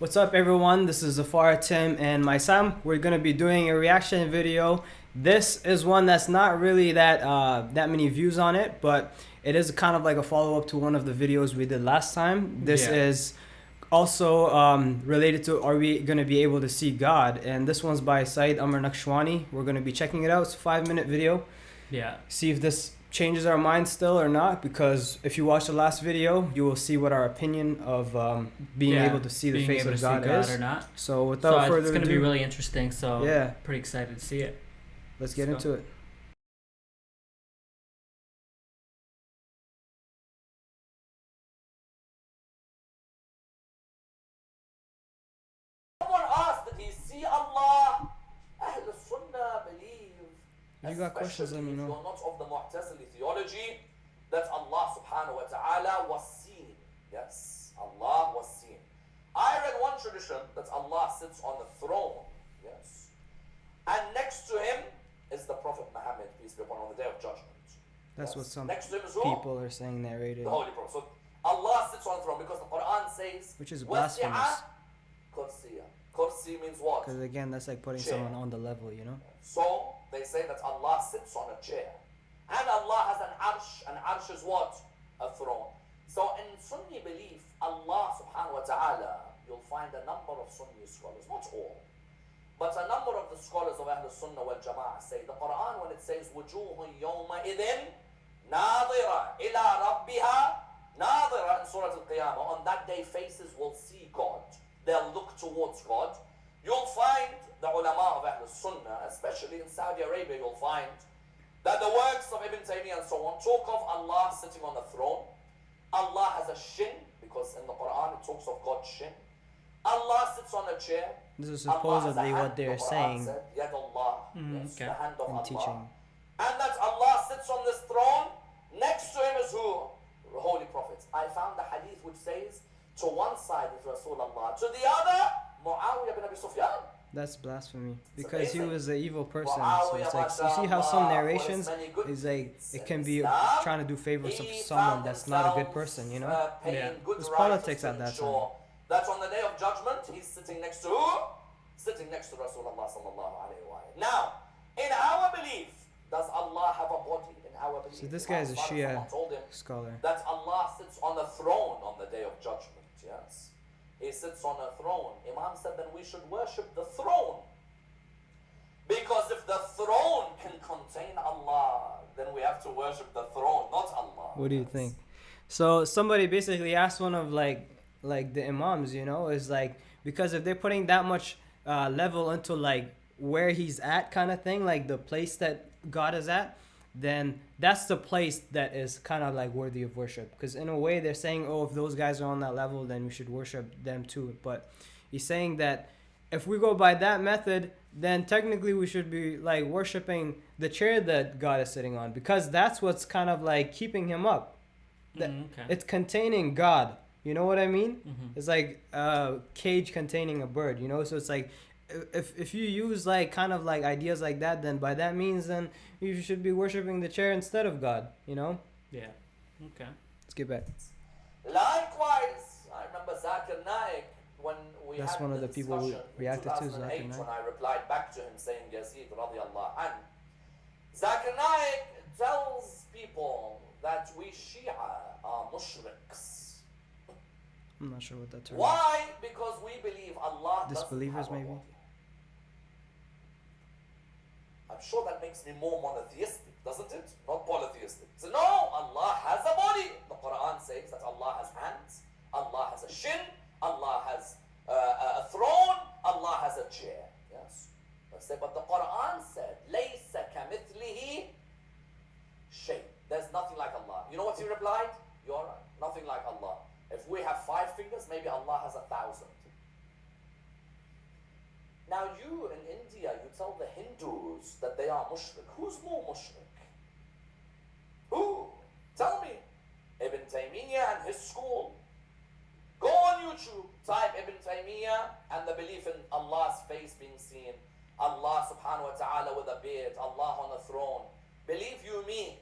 What's up everyone, this is Zafar, Tim, and my Sam. We're going to be doing a reaction video. This is one that's not really that many views on it, but it is kind of like a follow-up to one of the videos we did last time. This Yeah. is also related to are we going to be able to see God, and this one's by Saeed Amr Nakshwani. We're going to be checking it out. It's a 5-minute video. Yeah. See if this changes our mind still or not, because if you watch the last video you will see what our opinion of being able to see the face of God is or not. so without further it's going to ado, be really interesting. So yeah, pretty excited to see it. let's get into it. Someone asked, did he see Allah? Ahl Sunnah believe, If you got questions, let me if know. you're not of the Mu'tazili theology, that Allah subhanahu wa ta'ala was seen. Yes, Allah was seen. I read one tradition that Allah sits on the throne. Yes. And next to him is the Prophet Muhammad, peace be upon him, on the day of judgment. That's Yes. what some Next to him is who? people are saying narrated, The Holy Prophet. So Allah sits on the throne because the Quran says, which is "Wasi'a blasphemous, kursiya." Kursi means what? because again that's like putting Chair. someone on the level, you know. So they say that Allah sits on a chair. And Allah has an arsh. An arsh is what? A throne. So in Sunni belief, Allah subhanahu wa ta'ala, you'll find a number of Sunni scholars, not all, but a number of the scholars of Ahl Sunnah wal Jama'ah say the Quran, when it says وجوه يومئذ ناظرة إلى ربها ناظرة in Surah Al-Qiyamah, on that day faces will see God. They'll look towards God. You'll find the ulama of Ahl Sunnah, especially in Saudi Arabia, you'll find that the works of Ibn Taymiyyah and so on talk of Allah sitting on the throne. Allah has a shin, because in the Quran it talks of God's shin. Allah sits on a chair. This is Allah has a supposedly hand. what they're The Quran saying said, Yad Allah, yes, okay. the hand of and Allah. teaching. And that Allah sits on this throne. Next to him is who? The Holy Prophets. I found the hadith which says, to one side is Rasulullah, to the other, Muawiyah bin Abi Sufyan. That's blasphemy, because he amazing. was an evil person. So Muawiyah, it's like, you see how some mashallah, narrations for his many good is like deeds it can in be Islam, trying to do favors of he someone found that's not a good himself, person, you know. paying Yeah. good It's righteous politics to at that ensure that on the day of judgment, he's sitting next to who? Sitting next to Rasulullah sallallahu alayhi wa sallam. Now, in our belief, does Allah have a body? In our belief, So this guy is a Shia someone told him scholar. that Allah sits on the throne on the day of judgment. Yes, He sits on a throne. Imam said then we should worship the throne, because if the throne can contain Allah, then we have to worship the throne, not Allah. What do you think? So somebody basically asked one of like the imams, you know, is like, because if they're putting that much level into like where he's at kind of thing, like the place that God is at, then that's the place that is kind of like worthy of worship. Because in a way they're saying, oh, if those guys are on that level, then we should worship them too. But he's saying that if we go by that method, then technically we should be like worshiping the chair that God is sitting on, because that's what's kind of like keeping him up. That Okay. it's containing God. You know what I mean? Mhm. It's like a cage containing a bird, you know? So it's like if you use like kind of like ideas like that, then by that means then you should be worshiping the chair instead of God, you know? Yeah. Okay. Let's get back. Likewise, I remember Zakir Naik when we That's had one of the people we discussion in reacted to, 2008 Zakir Naik. when I replied back to him saying Yazid radiallahu anh. Zakir Naik tells people that we Shia are mushriks. I'm not sure what that term is. Why? Because we believe Allah doesn't Disbelievers, have a maybe? body. I'm sure that makes me more monotheistic, doesn't it? Not polytheistic. So no, Allah has a body. The Quran says that Allah has hands, Allah has a shin, Allah has a throne, Allah has a chair. Yes. But the Quran said, لَيْسَ كَمِثْلِهِ شَيْءٍ. There's nothing like Allah. You know what he replied? You're right. Nothing like Allah. If we have 5 fingers, maybe Allah has 1,000. Now you in India, you tell the Hindus that they are mushrik. Who's more mushrik? Who? Tell me. Ibn Taymiyyah and his school. Go on YouTube, type Ibn Taymiyyah and the belief in Allah's face being seen. Allah subhanahu wa ta'ala with a beard, Allah on a throne. Believe you me,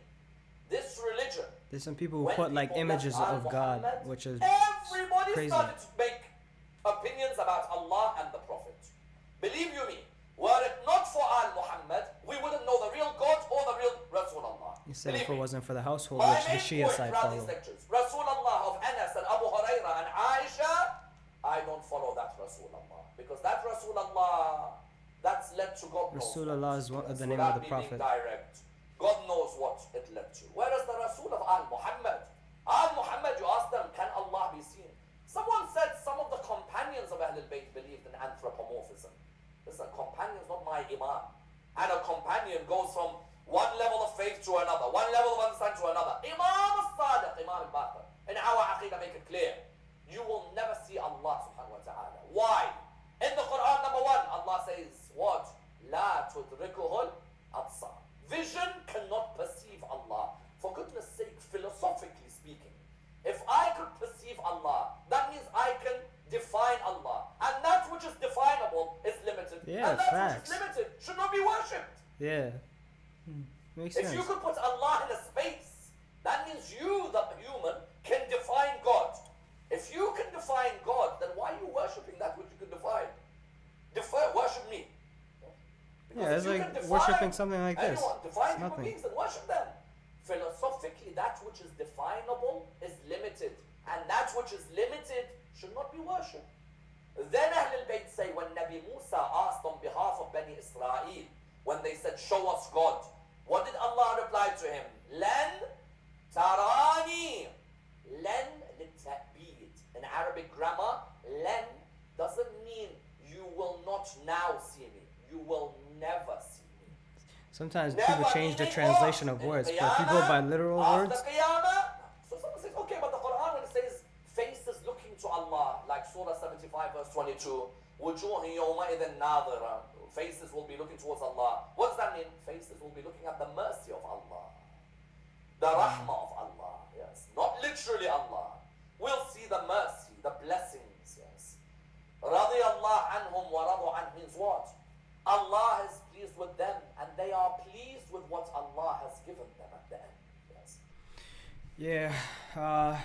this religion, There's some people who when put like people images left of God, Muhammad, which is everybody crazy. started to make opinions about about Allah and the Prophet. Believe you me, were it not for Al Muhammad, we wouldn't know the real God or the real Rasulullah. You said Believe if it me. wasn't for the household, My which the main Shia point side throughout these follow. lectures, Rasulullah of Anas and Abu Hurairah and Aisha, I don't follow that Rasulullah. Because that Rasulullah, that's led to God knows Rasulullah what. is one of the Yes, name of without the me being Prophet. direct. God knows what it led to. Whereas the Rasul of Al Muhammad, Al Muhammad, you ask them, can Allah be seen? Someone said some of the companions of Ahlul Bayt believed in anthropomorphism. Listen, companions, not my imam. And a companion goes from one level of faith to another, one level of understanding to another. Imam al-Sadiq, Imam al-Baqir. In our aqidah, make it clear. You will never see Allah subhanahu wa ta'ala. Why? In the Quran, number one, Allah says, what? La tudrikuhul absar. Vision cannot perceive Allah. For goodness sake, philosophically speaking, if I could perceive Allah, that means I can define Allah. And that which is definable is limited. Yeah, and that facts. which is limited should not be worshipped. Yeah. Makes If sense. you could put Allah in a space, that means you, the human, can define God. If you can define God, then why are you worshipping that which you can define? Worship me. Because Yeah, if it's you like can define worshipping something like this. anyone, define It's human nothing. beings and worship them. Philosophically, that which is definable is limited. And that which is limited should not be worshipped. Then Ahlul Bayt say, when Nabi Musa asked on behalf of Bani Israel, when they said, show us God, what did Allah reply to him? Lan tarani. Lan litabid. In Arabic grammar, lan doesn't mean you will not now see me. You will never see me. Sometimes Never people change the meaning translation what? of In words, but if you go by literal after words, Qiyamah, so someone says, okay, but the Quran, when it says faces looking to Allah, like Surah 75, verse 22, وُجُوهٍ يَوْمَئِذٍ نَاظِرَةٌ, faces will be looking towards Allah. What does that mean? Faces will be looking at the mercy of Allah, the rahmah of Allah. Yes, not literally Allah. We'll see the mercy, the blessings. Yes. رَضِيَ اللَّهُ عَنْهُمْ وَرَضُوا عَنْهُ means what? Allah is pleased with them, and they are pleased with what Allah has given them at the end. Yes. yeah.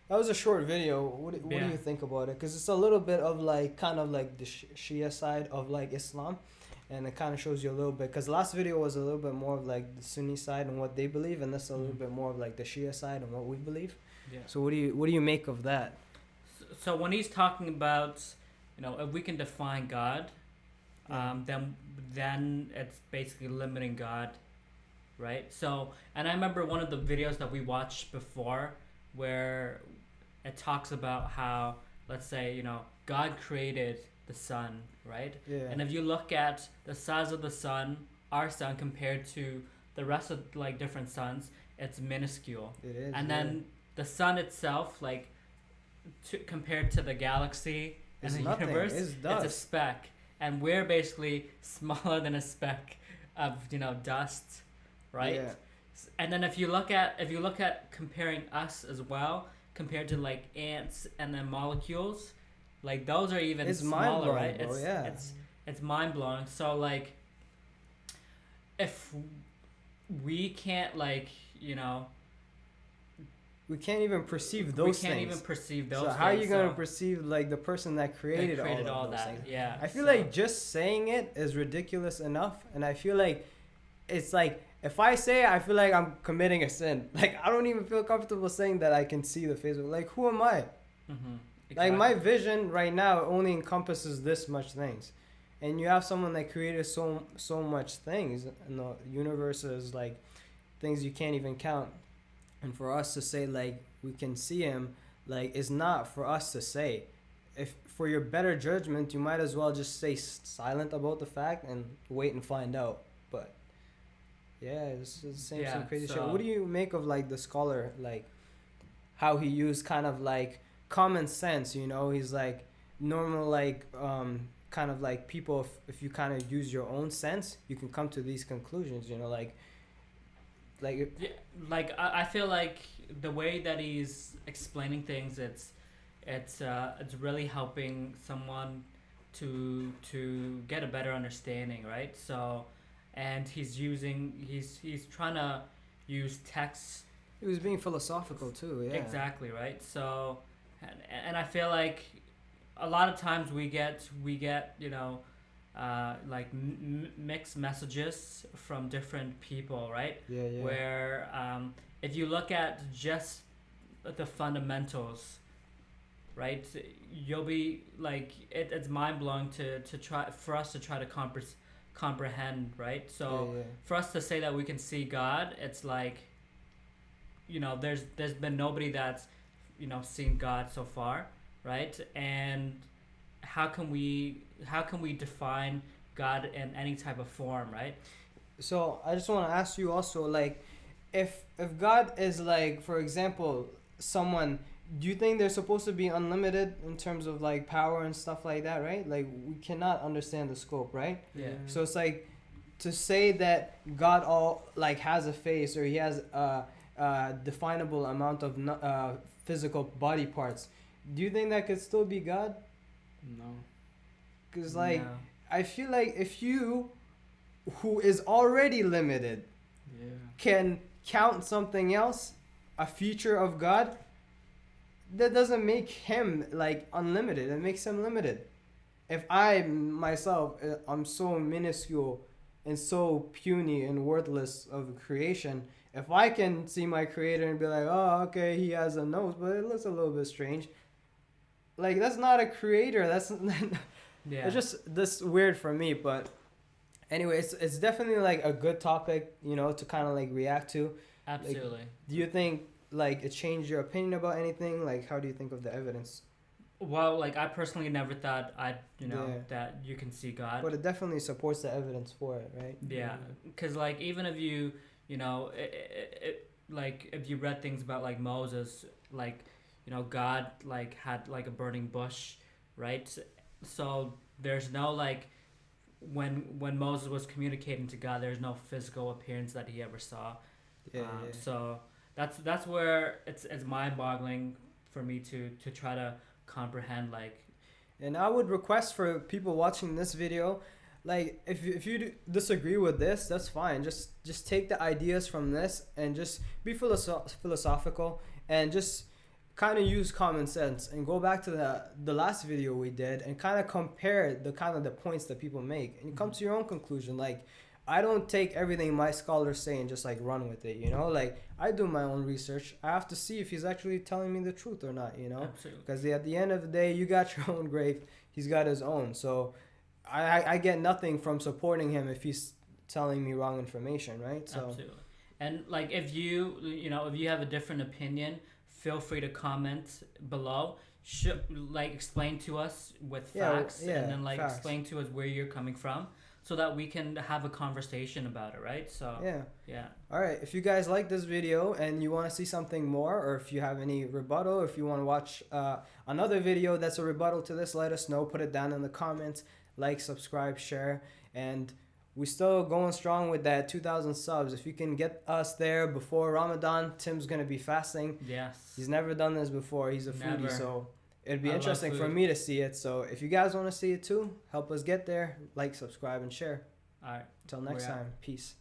That was a short video. What do Yeah. you think about it? Because it's a little bit of like, kind of like the Shia side of like Islam. And it kind of shows you a little bit. Because last video was a little bit more of like the Sunni side and what they believe. And this a little bit more of like the Shia side and what we believe. Yeah. So what do you make of that? So when he's talking about, if we can define God, then it's basically limiting God, right? So, and I remember one of the videos that we watched before where it talks about how, let's say, God created the sun, right? Yeah. And if you look at the size of the sun, our sun compared to the rest of like different suns, it's minuscule. It is. And yeah. then the sun itself, like compared to the galaxy and It's the nothing. universe, It's it's a dust. speck, and we're basically smaller than a speck of dust, right? Yeah. And then if you look at comparing us as well compared to like ants and then molecules, like those are even It's smaller, mind-blowing, right? bro, It's yeah. it's mind blowing. So like, if we can't We can't even perceive we those can't things. even perceive those. So how are you things, gonna so perceive like the person that created, they created all all of those that? things? Yeah. I feel so- like just saying it is ridiculous enough, and I feel like it's like if I say it, I feel like I'm committing a sin. Like I don't even feel comfortable saying that I can see the face. Like who am I? Like my vision right now only encompasses this much things, and you have someone that created so much things, and the universe is like things you can't even count. And for us to say like we can see him, like is not for us to say. If for your better judgment, you might as well just stay silent about the fact and wait and find out. But yeah, it's the same Yeah, some crazy shit. so- What do you make of like the scholar, like how he used kind of like common sense? He's like normal, like kind of like people. If you kind of use your own sense, you can come to these conclusions. Like Yeah, like I feel like the way that he's explaining things, it's really helping someone to get a better understanding, right? So, and he's trying to use text he was being philosophical too. Yeah. exactly, right? So, and I feel like a lot of times we get like mixed messages from different people, right? Yeah. Where if you look at just the fundamentals, right, you'll be like it's mind blowing to try for us to try to comprehend, right? So Yeah. for us to say that we can see God, it's like, there's been nobody that's seen God so far, right? And how can we define God in any type of form, right? So I just want to ask you also, like, if God is like, for example, someone, do you think they're supposed to be unlimited in terms of like power and stuff like that, right? Like we cannot understand the scope, right? Yeah. So it's like to say that God all like has a face or he has a definable amount of physical body parts. Do you think that could still be God? No. Because like No. I feel like if you, who is already limited, Yeah. can count something else, a feature of God, that doesn't make him like unlimited. It makes him limited. If I myself, I'm so minuscule and so puny and worthless of a creation, if I can see my creator and be like, oh, okay, he has a nose, but it looks a little bit strange. Like that's not a creator. That's Yeah. it's just this weird for me. But anyway, it's definitely like a good topic, to kind of like react to. Absolutely. Do you think like it changed your opinion about anything? Like, how do you think of the evidence? Well, like I personally never thought Yeah. that you can see God. But it definitely supports the evidence for it, right? Yeah, because like even if you like if you read things about like Moses, like God like had like a burning bush, right? So there's no like when Moses was communicating to God, there's no physical appearance that he ever saw. Yeah. So that's where it's mind-boggling for me to try to comprehend like. And I would request for people watching this video, like if you disagree with this, that's fine. Just take the ideas from this and just be philosophical and just kind of use common sense and go back to the last video we did and kind of compare the points that people make and come to your own conclusion. Like I don't take everything my scholars say and just like run with it, like I do my own research. I have to see if he's actually telling me the truth or not, Absolutely. because at the end of the day, you got your own grave, he's got his own. So I get nothing from supporting him if he's telling me wrong information, right? So Absolutely. And like if if you have a different opinion, feel free to comment below. Like explain to us with facts, and then like facts. explain to us where you're coming from, so that we can have a conversation about it, right? So yeah. All right, if you guys like this video and you want to see something more, or if you have any rebuttal, if you want to watch another video that's a rebuttal to this, let us know. Put it down in the comments. Like, subscribe, share, and we're still going strong with that 2,000 subs. If you can get us there before Ramadan, Tim's going to be fasting. Yes. He's never done this before. He's a foodie, Never. so it'd be I love interesting for food. me to see it. So if you guys want to see it too, help us get there. Like, subscribe, and share. All right. Till next We're out. time. Peace.